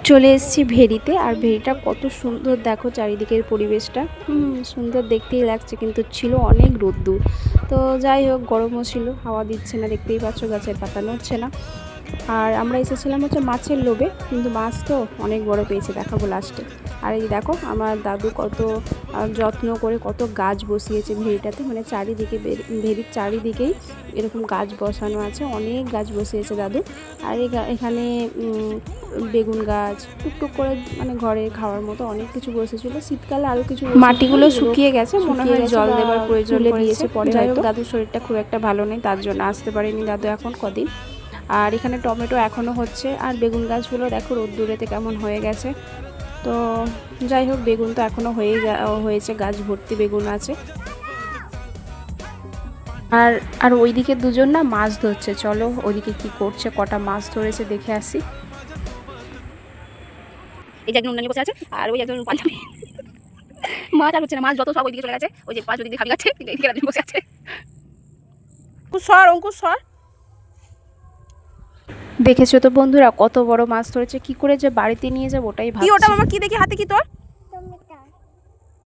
চলে এসেছি ভেরিতে। আর ভেরিটা কত সুন্দর দেখো, চারিদিকের পরিবেশটা সুন্দর দেখতেই লাগছে, কিন্তু ছিল অনেক রোদ্দুর। তো যাই হোক, গরমও ছিল, হাওয়া দিচ্ছে না, দেখতেই পাচ্ছ গাছের পাতা নড়ছে না। আর আমরা এসেছিলাম হচ্ছে মাছের লোভে, কিন্তু মাছ তো অনেক বড় পেয়েছে, দেখাবো লাস্টে। আর এই দেখো আমার দাদু কত যত্ন করে কত গাছ বসিয়েছে ভেরিটাতে, মানে চারিদিকে ভেরির চারিদিকেই এরকম গাছ বসানো আছে, অনেক গাছ বসিয়েছে দাদু। আর এখানে বেগুন গাছ টুকটুক করে, মানে ঘরে খাওয়ার মতো অনেক কিছু বসেছিল। শীতকালে আরও কিছু মাটিগুলো শুকিয়ে গেছে, মনে হয় জল দেবার প্রয়োজন দিয়েছে পরে। যাই হোক, দাদুর শরীরটা খুব একটা ভালো নেই, তার জন্য আসতে পারেনি দাদু এখন কদিন। আর এখানে টমেটো এখনও হচ্ছে, আর বেগুন গাছগুলো দেখো রোদ্দুরেতে কেমন হয়ে গেছে। তো যাই হোক, বেগুন তো এখনও হয়েছে, গাছ ভর্তি বেগুন আছে। আর আর ওইদিকে দুজন না মাছ ধরছে, চলো ওইদিকে কি করছে, কটা মাছ ধরেছে দেখে আসি। এই যে একজন উন্নয়ন বসে আছে, আর ওই একজন পাঞ্জাবি মাছ আর হচ্ছে না, মাছ যত সব ওইদিকে চলে গেছে। ওই যে পাঁচ ওইদিকে খাবি গেছে, কিন্তু এইদিকে একজন বসে আছে। অঙ্কুশ সর। দেখেছো তো বন্ধুরা, কত বড় মাছ ধরেছে, কি করে যে বাড়িতে নিয়ে যাবো ওটাই ভাবছি। কি ওটা মামা, কি দেখি হাতে, কি তোর?